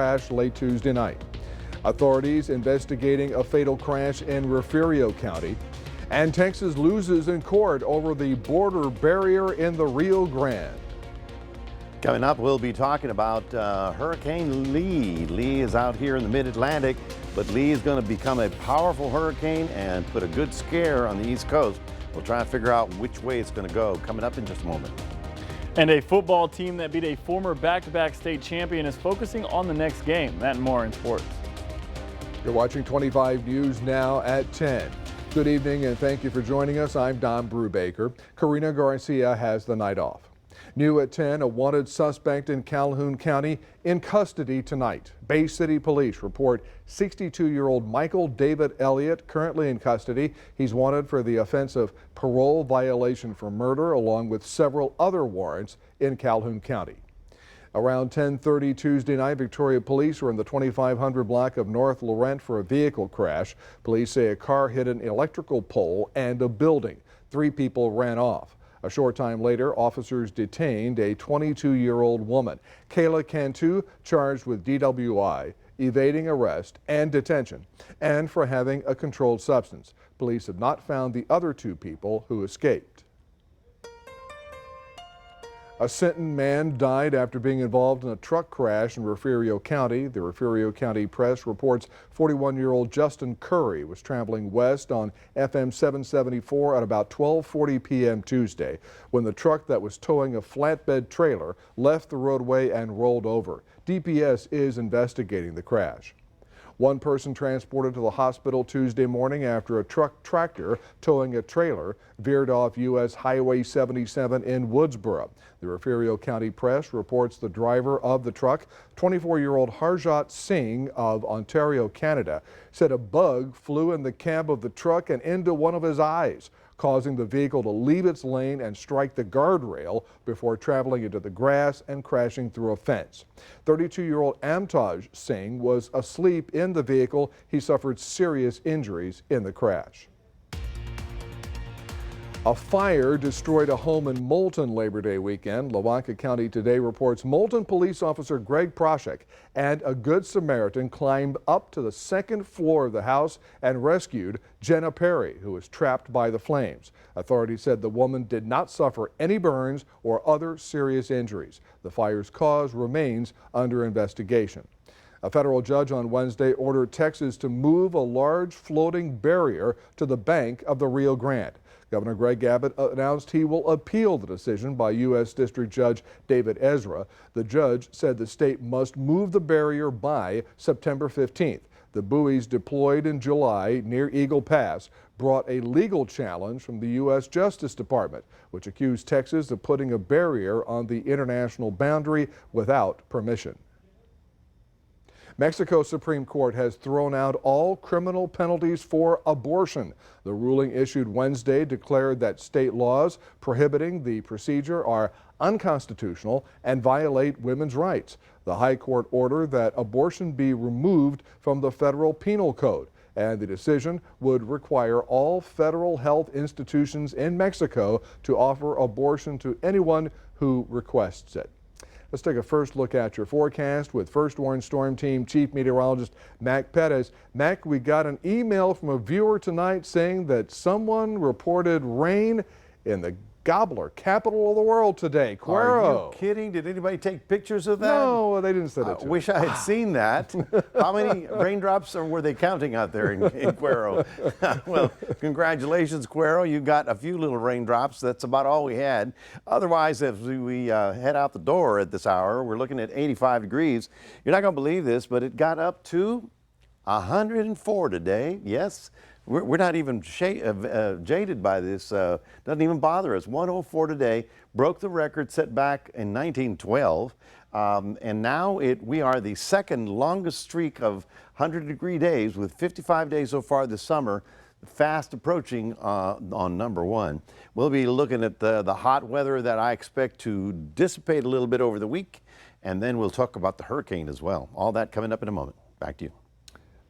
crash late Tuesday night. Authorities investigating a fatal crash in Refugio County. And Texas loses in court over the border barrier in the Rio Grande. Coming up, we'll be talking about Hurricane Lee. Lee is out here in the mid-Atlantic, but Lee is going to become a powerful hurricane and put a good scare on the East Coast. We'll try and figure out which way it's going to go coming up in just a moment. And a football team that beat a former back-to-back state champion is focusing on the next game. That and more in sports. You're watching 25 News now at 10. Good evening and thank you for joining us. I'm Don Brubaker. Karina Garcia has the night off. New at 10, a wanted suspect in Calhoun County in custody tonight. Bay City Police report 62-year-old Michael David Elliott currently in custody. He's wanted for the offense of parole violation for murder along with several other warrants in Calhoun County. Around 10:30 Tuesday night, Victoria police were in the 2500 block of North Laurent for a vehicle crash. Police say a car hit an electrical pole and a building. 3 people ran off. A short time later, officers detained a 22-year-old woman, Kayla Cantu, charged with DWI, evading arrest and detention, and for having a controlled substance. Police have not found the other 2 people who escaped. A Sinton man died after being involved in a truck crash in Refugio County. The Refugio County Press reports 41-year-old Justin Curry was traveling west on FM 774 at about 12:40 p.m. Tuesday when the truck that was towing a flatbed trailer left the roadway and rolled over. DPS is investigating the crash. 1 person transported to the hospital Tuesday morning after a truck tractor towing a trailer veered off U.S. Highway 77 in Woodsboro. The Refugio County Press reports the driver of the truck, 24-year-old Harjot Singh of Ontario, Canada, said a bug flew in the cab of the truck and into one of his eyes, causing the vehicle to leave its lane and strike the guardrail before traveling into the grass and crashing through a fence. 32-year-old Amtaj Singh was asleep in the vehicle. He suffered serious injuries in the crash. A fire destroyed a home in Moulton Labor Day weekend. Lavaca County Today reports Moulton police officer Greg Proshek and a Good Samaritan climbed up to the 2nd floor of the house and rescued Jenna Perry, who was trapped by the flames. Authorities said the woman did not suffer any burns or other serious injuries. The fire's cause remains under investigation. A federal judge on Wednesday ordered Texas to move a large floating barrier to the bank of the Rio Grande. Governor Greg Abbott announced he will appeal the decision by U.S. District Judge David Ezra. The judge said the state must move the barrier by September 15th. The buoys deployed in July near Eagle Pass brought a legal challenge from the U.S. Justice Department, which accused Texas of putting a barrier on the international boundary without permission. Mexico's Supreme Court has thrown out all criminal penalties for abortion. The ruling issued Wednesday declared that state laws prohibiting the procedure are unconstitutional and violate women's rights. The High Court ordered that abortion be removed from the federal penal code, and the decision would require all federal health institutions in Mexico to offer abortion to anyone who requests it. Let's take a first look at your forecast with First Warn Storm Team Chief Meteorologist Mac Perez. Mac, we got an email from a viewer tonight saying that someone reported rain in the Gobbler, capital of the world today. Cuero. Are you kidding? Did anybody take pictures of that? No, they didn't send it to I wish I had seen that. How many raindrops were they counting out there in Cuero? Well, congratulations, Cuero. You got a few little raindrops. That's about all we had. Otherwise, as we head out the door at this hour, we're looking at 85 degrees. You're not going to believe this, but it got up to 104 today. Yes. We're not even jaded by this. Doesn't even bother us. 104 today, broke the record set back in 1912. And now we are the 2nd longest streak of 100-degree days with 55 days so far this summer, fast approaching on number 1. We'll be looking at the hot weather that I expect to dissipate a little bit over the week, and then we'll talk about the hurricane as well. All that coming up in a moment. Back to you.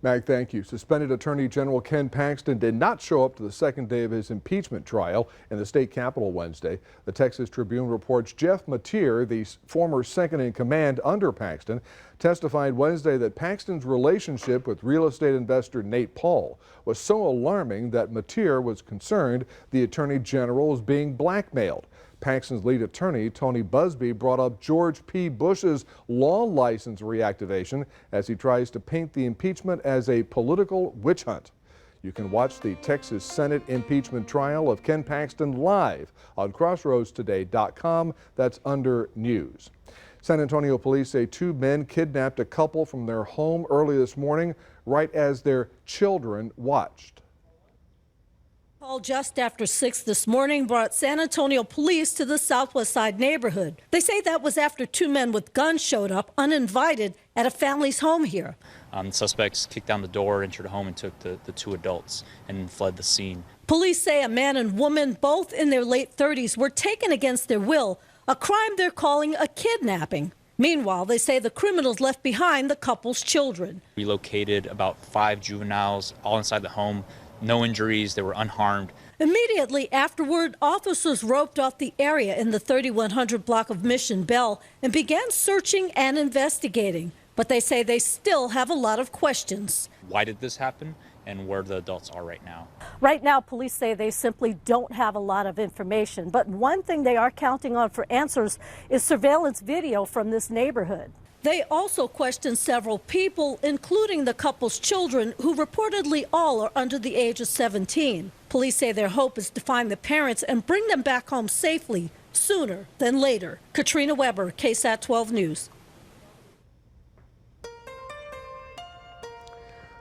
Mac, thank you. Suspended Attorney General Ken Paxton did not show up to the 2nd day of his impeachment trial in the state capitol Wednesday. The Texas Tribune reports Jeff Mateer, the former second in command under Paxton, testified Wednesday that Paxton's relationship with real estate investor Nate Paul was so alarming that Mateer was concerned the Attorney General was being blackmailed. Paxton's lead attorney, Tony Busby, brought up George P. Bush's law license reactivation as he tries to paint the impeachment as a political witch hunt. You can watch the Texas Senate impeachment trial of Ken Paxton live on crossroadstoday.com. That's under News. San Antonio police say 2 men kidnapped a couple from their home early this morning, right as their children watched. Call just after 6 this morning brought San Antonio police to the Southwest Side neighborhood. They say that was after 2 men with guns showed up uninvited at a family's home here. The suspects kicked down the door, entered the home, and took the 2 adults and fled the scene. Police say a man and woman, both in their late 30s, were taken against their will, a crime they're calling a kidnapping. Meanwhile, they say the criminals left behind the couple's children. We located about 5 juveniles all inside the home. No injuries, they were unharmed. Immediately afterward, officers roped off the area in the 3100 block of Mission Bell and began searching and investigating. But they say they still have a lot of questions. Why did this happen and where the adults are right now? Right now, police say they simply don't have a lot of information. But one thing they are counting on for answers is surveillance video from this neighborhood. They also question several people, including the couple's children, who reportedly all are under the age of 17. Police say their hope is to find the parents and bring them back home safely sooner than later. Katrina Weber, KSAT 12 News.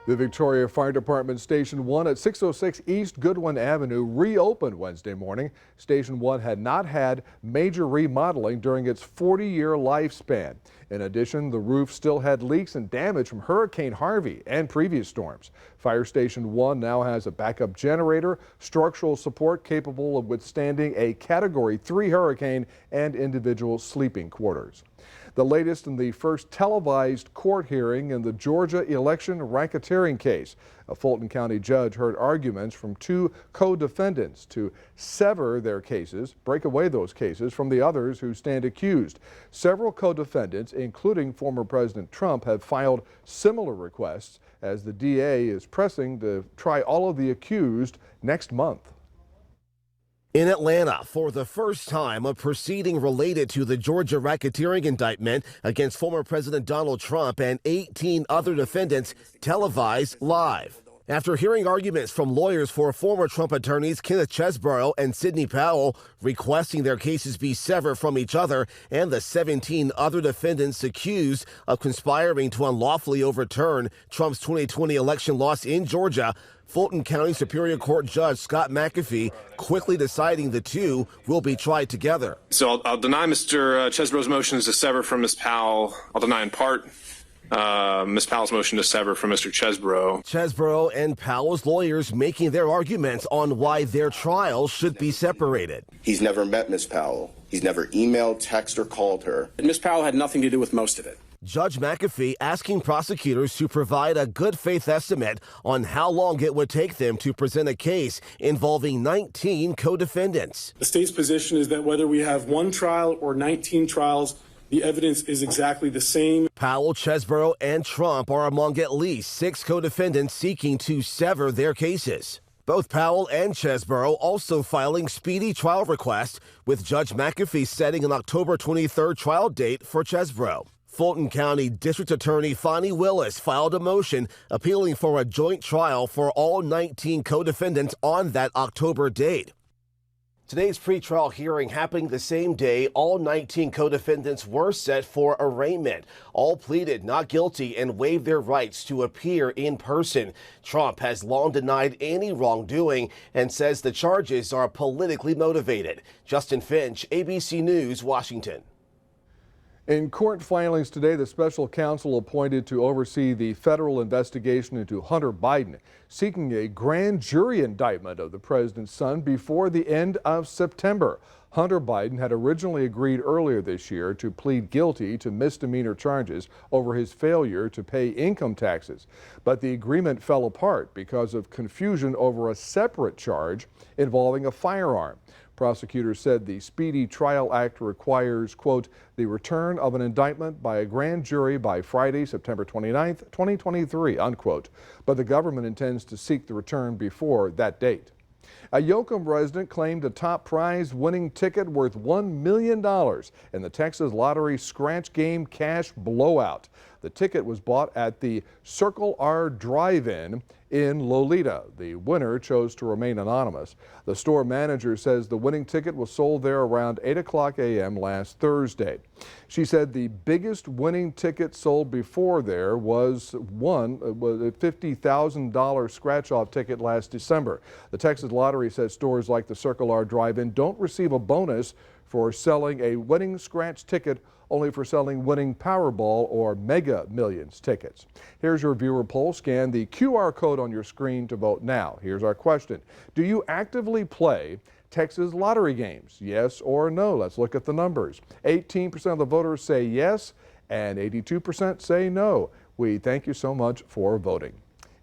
The Victoria Fire Department Station 1 at 606 East Goodwin Avenue reopened Wednesday morning. Station 1 had not had major remodeling during its 40-year lifespan. In addition, the roof still had leaks and damage from Hurricane Harvey and previous storms. Fire Station 1 now has a backup generator, structural support capable of withstanding a Category 3 hurricane, and individual sleeping quarters. The latest in the first televised court hearing in the Georgia election racketeering case. A Fulton County judge heard arguments from 2 co-defendants to sever their cases, break away those cases from the others who stand accused. Several co-defendants, including former President Trump, have filed similar requests as the DA is pressing to try all of the accused next month. In Atlanta, for the first time, a proceeding related to the Georgia racketeering indictment against former President Donald Trump and 18 other defendants televised live. After hearing arguments from lawyers for former Trump attorneys Kenneth Chesebro and Sidney Powell requesting their cases be severed from each other, and the 17 other defendants accused of conspiring to unlawfully overturn Trump's 2020 election loss in Georgia, Fulton County Superior Court Judge Scott McAfee quickly deciding the 2 will be tried together. So I'll deny Mr. Chesebro's motion to sever from Ms. Powell. I'll deny in part Ms. Powell's motion to sever from Mr. Chesebro. Chesebro and Powell's lawyers making their arguments on why their trials should be separated. He's never met Ms. Powell. He's never emailed, texted, or called her. And Ms. Powell had nothing to do with most of it. Judge McAfee asking prosecutors to provide a good faith estimate on how long it would take them to present a case involving 19 co-defendants. The state's position is that whether we have 1 trial or 19 trials, the evidence is exactly the same. Powell, Chesebro, and Trump are among at least 6 co-defendants seeking to sever their cases. Both Powell and Chesebro also filing speedy trial requests, with Judge McAfee setting an October 23rd trial date for Chesebro. Fulton County District Attorney Fonnie Willis filed a motion appealing for a joint trial for all 19 co-defendants on that October date. Today's pretrial hearing happening the same day all 19 co-defendants were set for arraignment. All pleaded not guilty and waived their rights to appear in person. Trump has long denied any wrongdoing and says the charges are politically motivated. Justin Finch, ABC News, Washington. In court filings today, the special counsel appointed to oversee the federal investigation into Hunter Biden seeking a grand jury indictment of the president's son before the end of September. Hunter Biden had originally agreed earlier this year to plead guilty to misdemeanor charges over his failure to pay income taxes. But the agreement fell apart because of confusion over a separate charge involving a firearm. Prosecutors said the Speedy Trial Act requires, quote, the return of an indictment by a grand jury by Friday, September 29th, 2023, unquote. But the government intends to seek the return before that date. A Yoakum resident claimed a top prize winning ticket worth $1 million in the Texas Lottery Scratch Game Cash Blowout. The ticket was bought at the Circle R Drive-In in Lolita. The winner chose to remain anonymous. The store manager says the winning ticket was sold there around 8:00 a.m. last Thursday. She said the biggest winning ticket sold before there was a $50,000 scratch-off ticket last December. The Texas Lottery says stores like the Circle R Drive-In don't receive a bonus for selling a winning scratch ticket, only for selling winning Powerball or Mega Millions tickets. Here's your viewer poll. Scan the QR code on your screen to vote now. Here's our question. Do you actively play Texas lottery games? Yes or no? Let's look at the numbers. 18% of the voters say yes and 82% say no. We thank you so much for voting.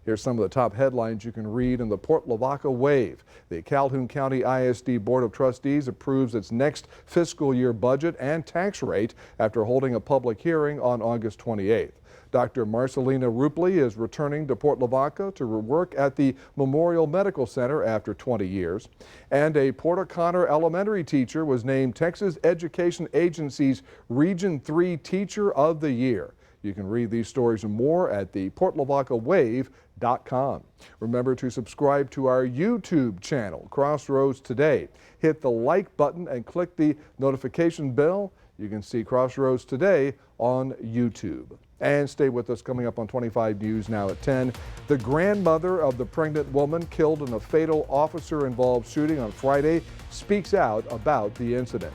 Here's some of the top headlines you can read in the Port Lavaca Wave. The Calhoun County ISD Board of Trustees approves its next fiscal year budget and tax rate after holding a public hearing on August 28th. Dr. Marcelina Rupley is returning to Port Lavaca to work at the Memorial Medical Center after 20 years. And a Port O'Connor elementary teacher was named Texas Education Agency's Region 3 Teacher of the Year. You can read these stories and more at the PortLavacaWave.com. Remember to subscribe to our YouTube channel, Crossroads Today. Hit the like button and click the notification bell. You can see Crossroads Today on YouTube. And stay with us. Coming up on 25 News now at 10. The grandmother of the pregnant woman killed in a fatal officer-involved shooting on Friday speaks out about the incident.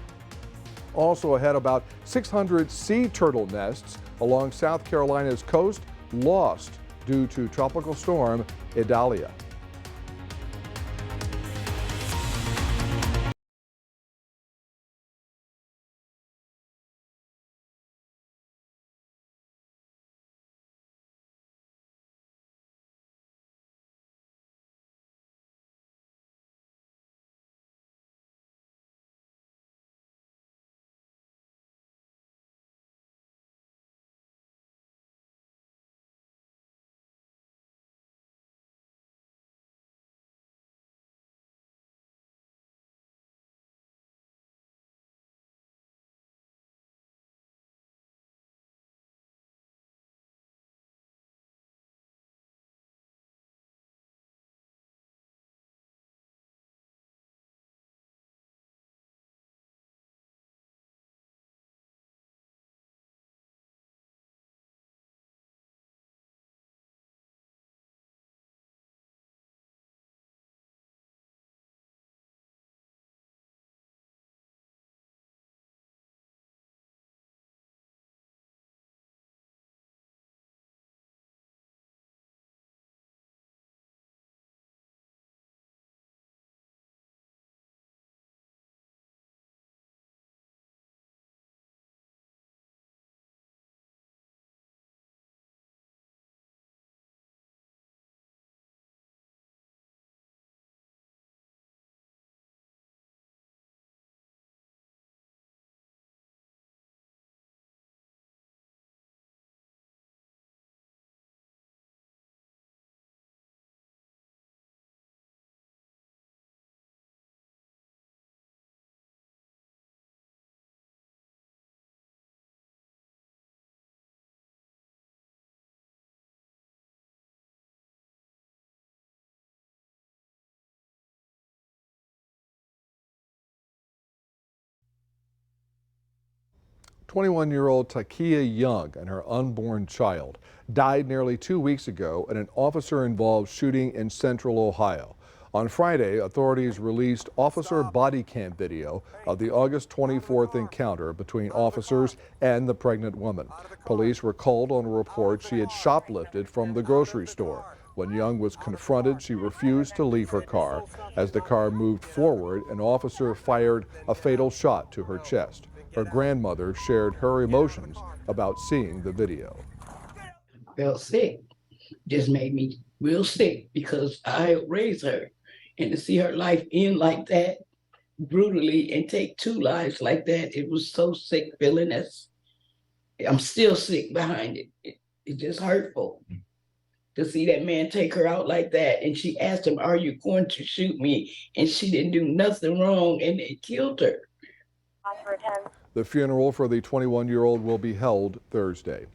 Also ahead, about 600 sea turtle nests along South Carolina's coast lost due to tropical storm Idalia. "21-year-old Takia Young and her unborn child died nearly 2 weeks ago in an officer-involved shooting in central Ohio. On Friday, authorities released officer body cam video of the August 24th encounter between officers and the pregnant woman. Police were called on a report she had shoplifted from the grocery store. When Young was confronted, she refused to leave her car. As the car moved forward, an officer fired a fatal shot to her chest. Her grandmother shared her emotions about seeing the video. I felt sick. Just made me real sick because I raised her. And to see her life end like that, brutally and take 2 lives like that. It was so sick feeling. I'm still sick behind it. It's just hurtful to see that man take her out like that. And she asked him, "Are you going to shoot me?" And she didn't do nothing wrong, and they killed her. The funeral for the 21-year-old will be held Thursday.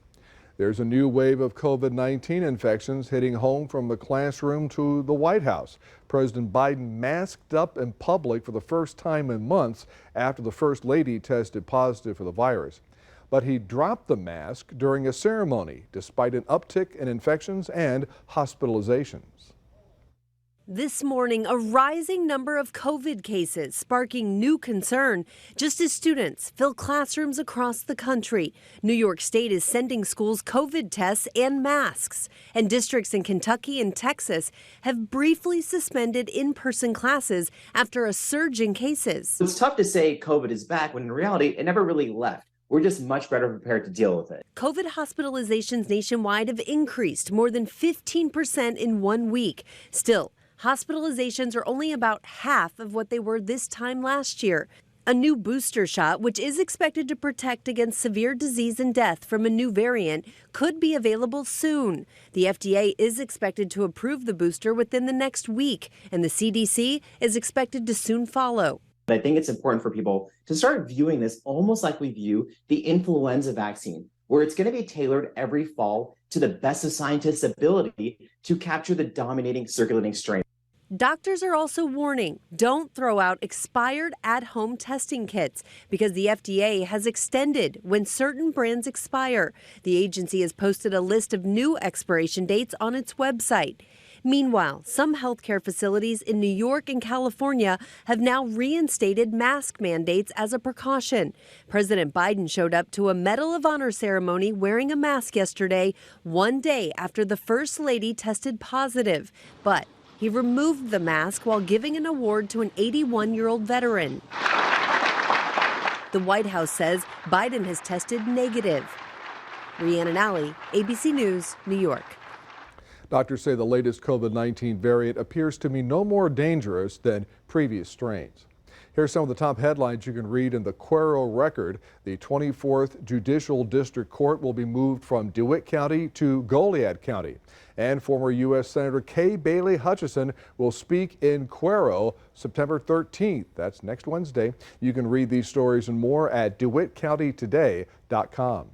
There's a new wave of COVID-19 infections hitting home from the classroom to the White House. President Biden masked up in public for the first time in months after the First Lady tested positive for the virus. But he dropped the mask during a ceremony, despite an uptick in infections and hospitalizations. This morning, a rising number of COVID cases sparking new concern just as students fill classrooms across the country. New York State is sending schools COVID tests and masks, and districts in Kentucky and Texas have briefly suspended in-person classes after a surge in cases. It's tough to say COVID is back when in reality it never really left. We're just much better prepared to deal with it. COVID hospitalizations nationwide have increased more than 15% in 1 week. Still, hospitalizations are only about half of what they were this time last year. A new booster shot, which is expected to protect against severe disease and death from a new variant, could be available soon. The FDA is expected to approve the booster within the next week, and the CDC is expected to soon follow. I think it's important for people to start viewing this almost like we view the influenza vaccine, where it's going to be tailored every fall to the best of scientists' ability to capture the dominating circulating strain. Doctors are also warning, don't throw out expired at-home testing kits because the FDA has extended when certain brands expire. The agency has posted a list of new expiration dates on its website. Meanwhile, some healthcare facilities in New York and California have now reinstated mask mandates as a precaution. President Biden showed up to a Medal of Honor ceremony wearing a mask yesterday, 1 day after the First Lady tested positive. But he removed the mask while giving an award to an 81-year-old veteran. The White House says Biden has tested negative. Rhiannon Alley, ABC News, New York. Doctors say the latest COVID-19 variant appears to be no more dangerous than previous strains. Here's some of the top headlines you can read in the Cuero Record. The 24th Judicial District Court will be moved from DeWitt County to Goliad County. And former U.S. Senator Kay Bailey Hutchison will speak in Cuero September 13th. That's next Wednesday. You can read these stories and more at DeWittCountyToday.com.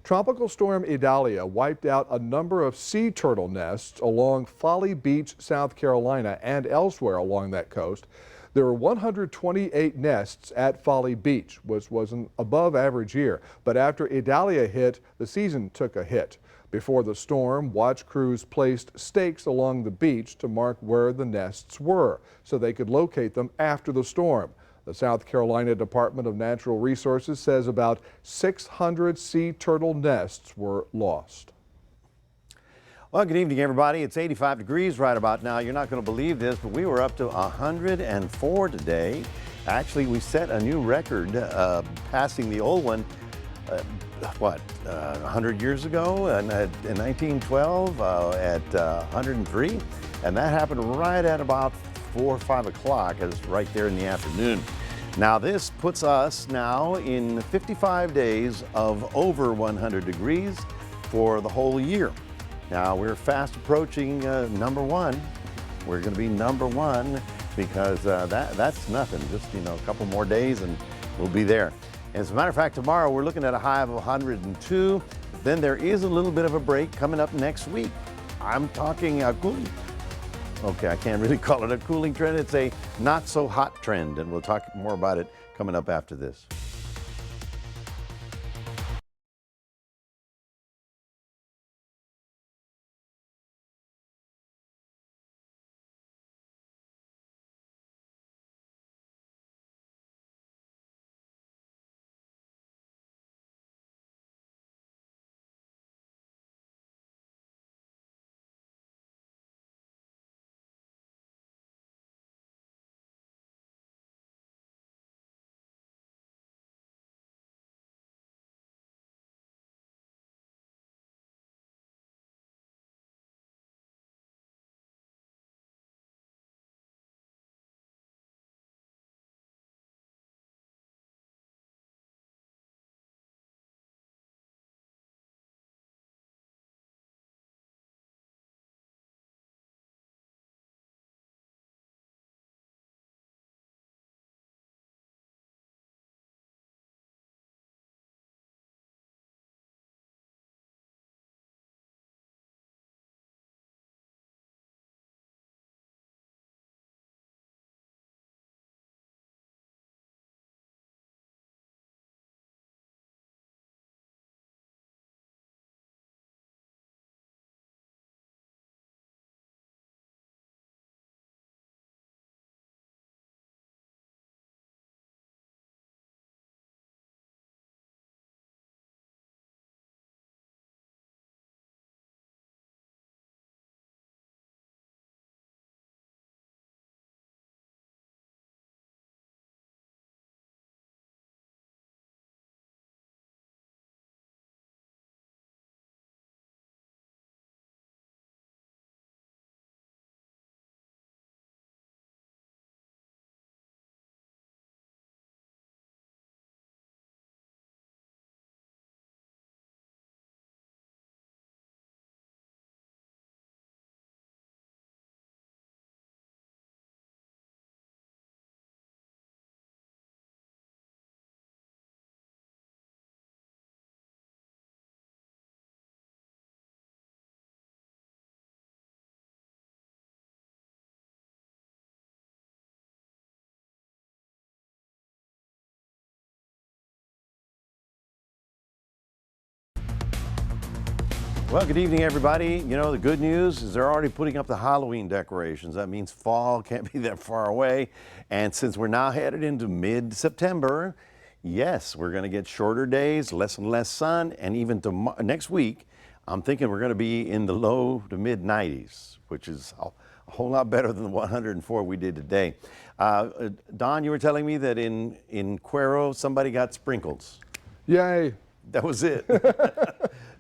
Tropical storm Idalia wiped out a number of sea turtle nests along Folly Beach, South Carolina, and elsewhere along that coast. There were 128 nests at Folly Beach, which was an above average year. But after Idalia hit, the season took a hit. Before the storm, watch crews placed stakes along the beach to mark where the nests were so they could locate them after the storm. The South Carolina Department of Natural Resources says about 600 sea turtle nests were lost. Well, good evening, everybody. It's 85 degrees right about now. You're not going to believe this, but we were up to 104 today. Actually, we set a new record, passing the old one, 100 years ago in 1912 at 103. And that happened right at about 4 or 5 o'clock, as right there in the afternoon. Now this puts us now in 55 days of over 100 degrees for the whole year. Now we're fast approaching number one. We're going to be number one because that's nothing. Just a couple more days and we'll be there. As a matter of fact, tomorrow we're looking at a high of 102. Then there is a little bit of a break coming up next week. I'm talking cooling. Okay, I can't really call it a cooling trend. It's a not so hot trend, and we'll talk more about it coming up after this. Well, good evening, everybody. You know, the good news is they're already putting up the Halloween decorations. That means fall can't be that far away. And since we're now headed into mid-September, yes, we're going to get shorter days, less and less sun, and even next week, I'm thinking we're going to be in the low to mid 90s, which is a whole lot better than the 104 we did today. Don, you were telling me that in Cuero, somebody got sprinkles. Yay. That was it.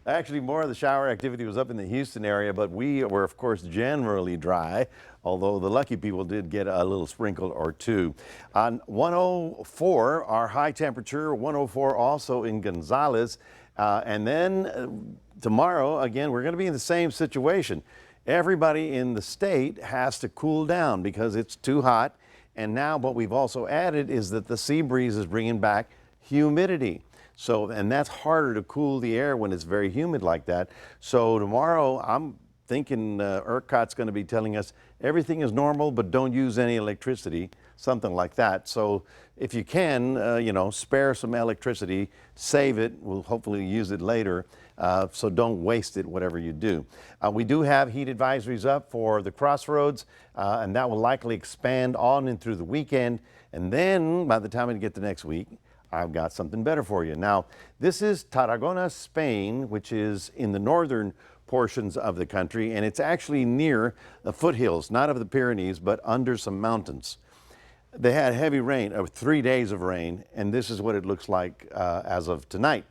Actually, more of the shower activity was up in the Houston area, but we were, of course, generally dry, although the lucky people did get a little sprinkle or two. On 104, our high temperature, 104 also in Gonzales. And then tomorrow, again, we're going to be in the same situation. Everybody in the state has to cool down because it's too hot. And now what we've also added is that the sea breeze is bringing back humidity. So, and that's harder to cool the air when it's very humid like that. So tomorrow, I'm thinking ERCOT's going to be telling us everything is normal, but don't use any electricity, something like that. So if you can, you know, spare some electricity, save it. We'll hopefully use it later. So don't waste it, whatever you do. We do have heat advisories up for the crossroads, and that will likely expand on and through the weekend. And then by the time we get to next week, I've got something better for you. Now, this is Tarragona, Spain, which is in the northern portions of the country, and it's actually near the foothills, not of the Pyrenees, but under some mountains. They had heavy rain, 3 days of rain, and this is what it looks like as of tonight.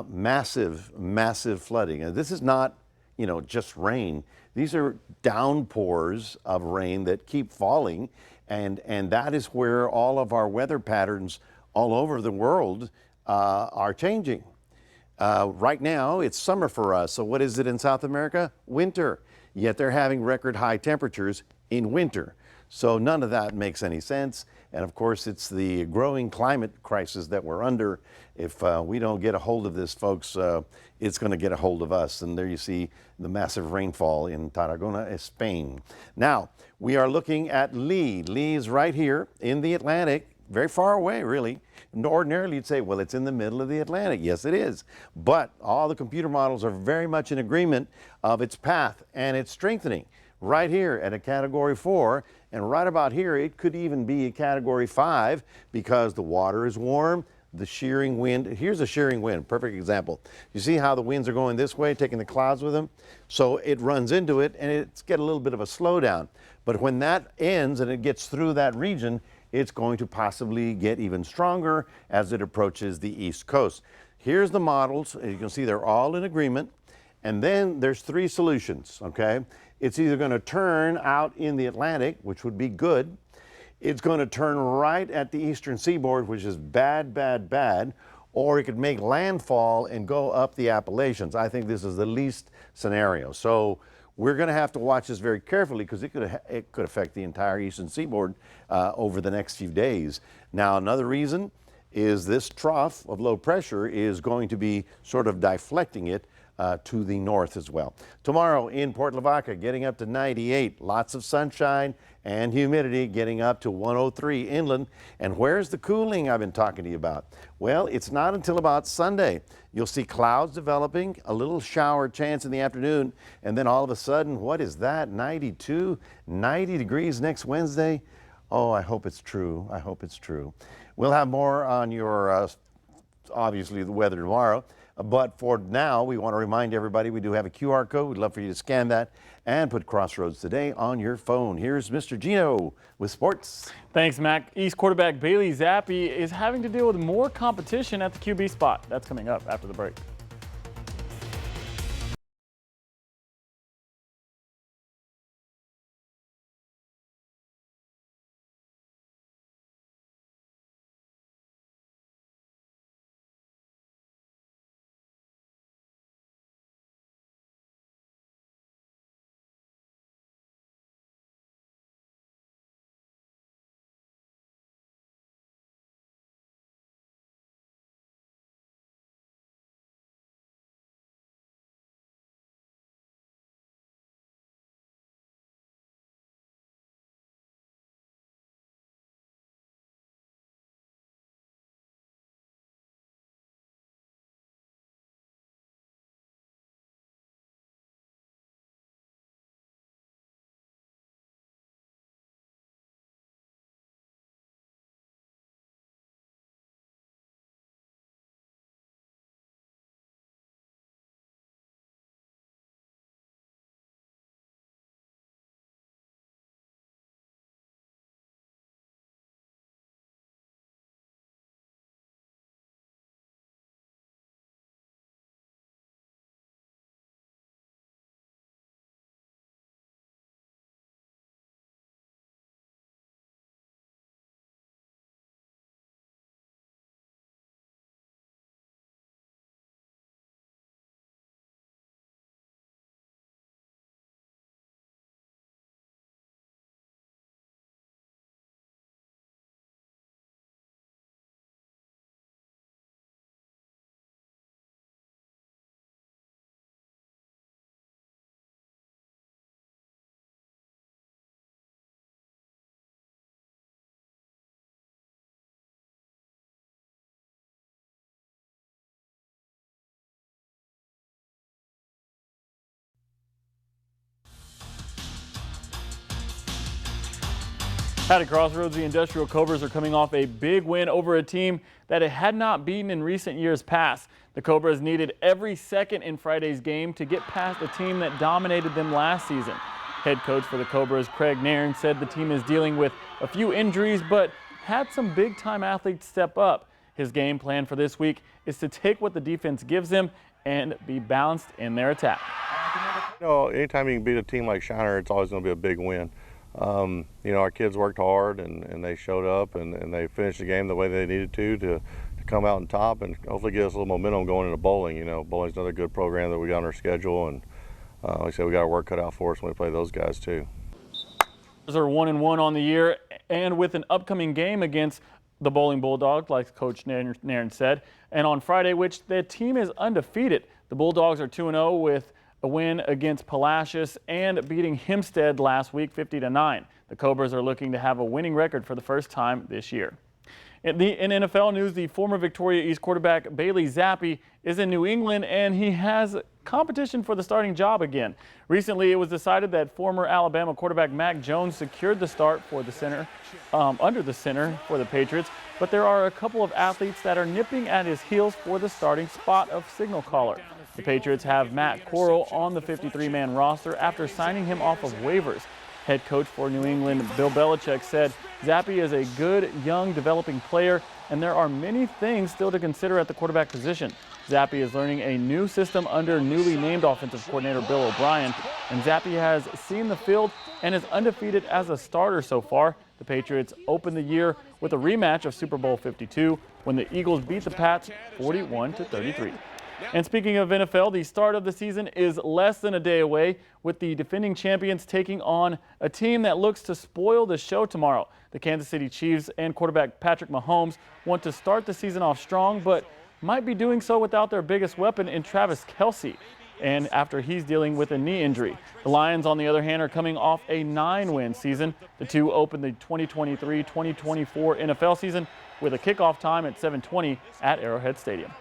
Massive, massive flooding. And this is not, you know, just rain. These are downpours of rain that keep falling, and that is where all of our weather patterns all over the world are changing. Right now, it's summer for us. So what is it in South America? Winter. Yet they're having record high temperatures in winter. So none of that makes any sense. And of course, it's the growing climate crisis that we're under. If we don't get a hold of this, folks, it's going to get a hold of us. And there you see the massive rainfall in Tarragona, Spain. Now, we are looking at Lee. Lee is right here in the Atlantic. Very far away, really. And ordinarily, you'd say, well, it's in the middle of the Atlantic. Yes, it is. But all the computer models are very much in agreement of its path, and it's strengthening right here at a Category 4. And right about here, it could even be a Category 5 because the water is warm, the shearing wind. Here's a shearing wind, perfect example. You see how the winds are going this way, taking the clouds with them? So it runs into it, and it's got a little bit of a slowdown. But when that ends and it gets through that region, it's going to possibly get even stronger as it approaches the East Coast. Here's the models. You can see they're all in agreement. And then there's three solutions, okay? It's either going to turn out in the Atlantic, which would be good. It's going to turn right at the eastern seaboard, which is bad, bad, bad. Or it could make landfall and go up the Appalachians. I think this is the least scenario. So we're going to have to watch this very carefully because it could affect the entire eastern seaboard over the next few days. Now, another reason is this trough of low pressure is going to be sort of deflecting it to the north as well. Tomorrow in Port Lavaca, getting up to 98, lots of sunshine and humidity, getting up to 103 inland. And where's the cooling I've been talking to you about? Well, it's not until about Sunday. You'll see clouds developing, a little shower chance in the afternoon, and then all of a sudden, what is that? 92, 90 degrees next Wednesday? Oh, I hope it's true. I hope it's true. We'll have more on your, obviously, the weather tomorrow. But for now, we want to remind everybody we do have a QR code. We'd love for you to scan that and put Crossroads Today on your phone. Here's Mr. Gino with sports. Thanks, Mac. East quarterback Bailey Zappi is having to deal with more competition at the QB spot. That's coming up after the break. At Crossroads, the Industrial Cobras are coming off a big win over a team that it had not beaten in recent years past. The Cobras needed every second in Friday's game to get past a team that dominated them last season. Head coach for the Cobras, Craig Nairn, said the team is dealing with a few injuries but had some big-time athletes step up. His game plan for this week is to take what the defense gives him and be balanced in their attack. You know, anytime you can beat a team like Shiner, it's always going to be a big win. You know, our kids worked hard and they showed up and they finished the game the way they needed to come out on top and hopefully get us a little momentum going into bowling. You know, bowling's another good program that we got on our schedule, and like I said, we got our work cut out for us when we play those guys too. Are 1-1 on the year, and with an upcoming game against the Bowling Bulldogs, like Coach Nairn said, and on Friday, which the team is undefeated. The Bulldogs are 2-0 with a win against Palacios and beating Hempstead last week 50-9. The Cobras are looking to have a winning record for the first time this year. In NFL news, the former Victoria East quarterback Bailey Zappi is in New England, and he has competition for the starting job again. Recently, it was decided that former Alabama quarterback Mac Jones secured the start for the center, under the center for the Patriots, but there are a couple of athletes that are nipping at his heels for the starting spot of signal caller. The Patriots have Matt Corral on the 53-man roster after signing him off of waivers. Head coach for New England, Bill Belichick, said Zappi is a good, young, developing player, and there are many things still to consider at the quarterback position. Zappi is learning a new system under newly named offensive coordinator Bill O'Brien, and Zappi has seen the field and is undefeated as a starter so far. The Patriots opened the year with a rematch of Super Bowl 52 when the Eagles beat the Pats 41-33. And speaking of NFL, the start of the season is less than a day away, with the defending champions taking on a team that looks to spoil the show tomorrow. The Kansas City Chiefs and quarterback Patrick Mahomes want to start the season off strong, but might be doing so without their biggest weapon in Travis Kelce, and after he's dealing with a knee injury. The Lions, on the other hand, are coming off a 9-win season. The two opened the 2023-2024 NFL season with a kickoff time at 7:20 at Arrowhead Stadium.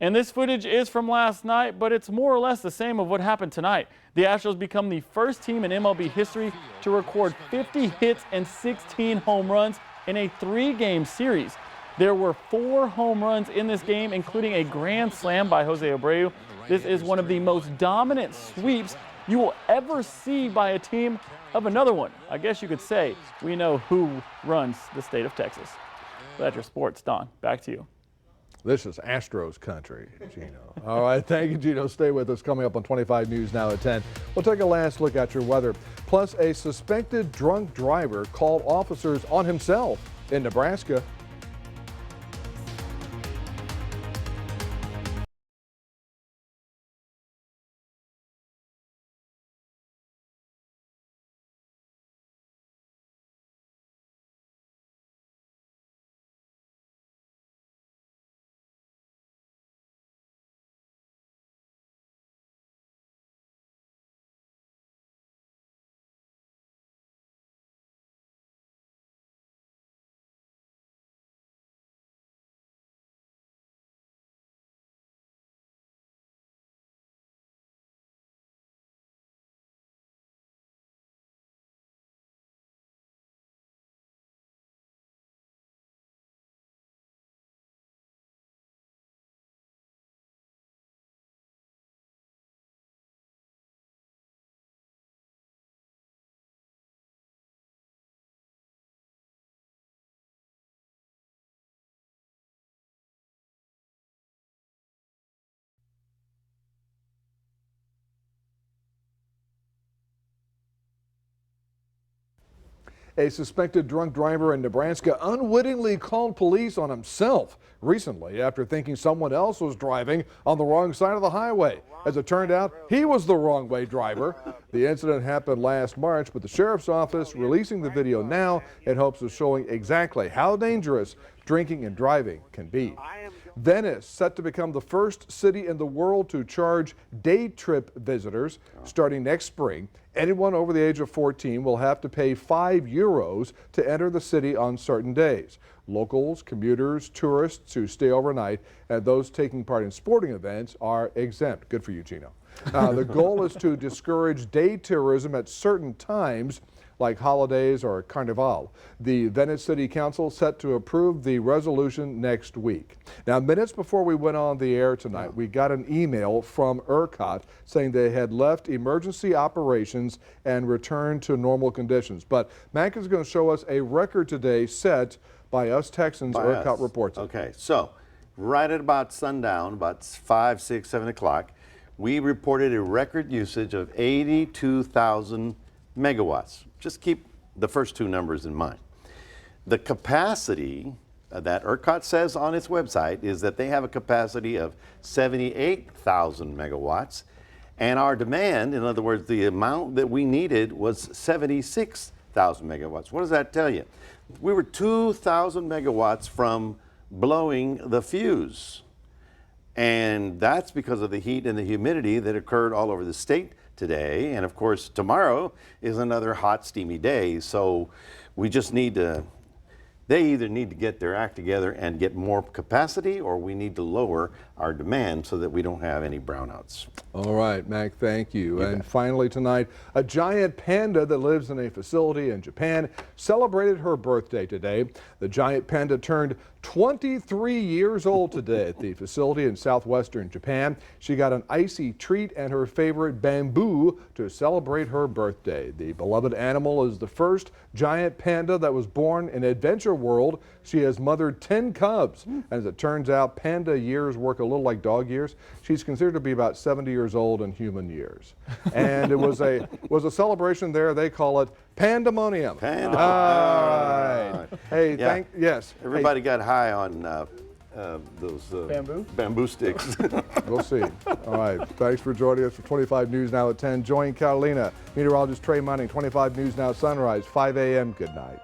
And this footage is from last night, but it's more or less the same of what happened tonight. The Astros become the first team in MLB history to record 50 hits and 16 home runs in a 3-game series. There were 4 home runs in this game, including a grand slam by Jose Abreu. This is one of the most dominant sweeps you will ever see by a team of another one. I guess you could say we know who runs the state of Texas. That's your sports. Don, back to you. This is Astros country, Gino. All right, thank you, Gino. Stay with us. Coming up on 25 News Now at 10. We'll take a last look at your weather. Plus, a suspected drunk driver called officers on himself in Nebraska. A suspected drunk driver in Nebraska unwittingly called police on himself recently after thinking someone else was driving on the wrong side of the highway. As it turned out, he was the wrong way driver. The incident happened last March, but the sheriff's office releasing the video now in hopes of showing exactly how dangerous drinking and driving can be. Venice set to become the first city in the world to charge day trip visitors starting next spring. Anyone over the age of 14 will have to pay €5 to enter the city on certain days. Locals, commuters, tourists who stay overnight, and those taking part in sporting events are exempt. Good for you, Gino. The goal is to discourage day tourism at certain times, like holidays or Carnival. The Venice City Council set to approve the resolution next week. Now, minutes before we went on the air tonight, we got an email from ERCOT saying they had left emergency operations and returned to normal conditions. But Mac is going to show us a record today set by us Texans. By ERCOT us. reports it. Okay, so right at about sundown, about 5, 6, 7 o'clock, we reported a record usage of 82,000 megawatts. Just keep the first two numbers in mind. The capacity that ERCOT says on its website is that they have a capacity of 78,000 megawatts, and our demand, in other words, the amount that we needed, was 76,000 megawatts. What does that tell you? We were 2,000 megawatts from blowing the fuse, and that's because of the heat and the humidity that occurred all over the state today. And of course, tomorrow is another hot, steamy day. So we just need to, they either need to get their act together and get more capacity, or we need to lower our demand so that we don't have any brownouts. All right, Mac, thank you. And finally tonight, a giant panda that lives in a facility in Japan celebrated her birthday today. The giant panda turned 23 years old today at the facility in southwestern Japan. She got an icy treat and her favorite bamboo to celebrate her birthday. The beloved animal is the first giant panda that was born in Adventure World. She has mothered 10 cubs. As it turns out, panda years work a little like dog years. She's considered to be about 70 years old in human years. And it was a celebration there. They call it Pandemonium. Pandemonium. All right. Hey, Yeah. yes. Everybody got high on those bamboo sticks. We'll see. All right. Thanks for joining us for 25 News Now at 10. Join Catalina, meteorologist Trey Munning, 25 News Now Sunrise, 5 a.m. Good night.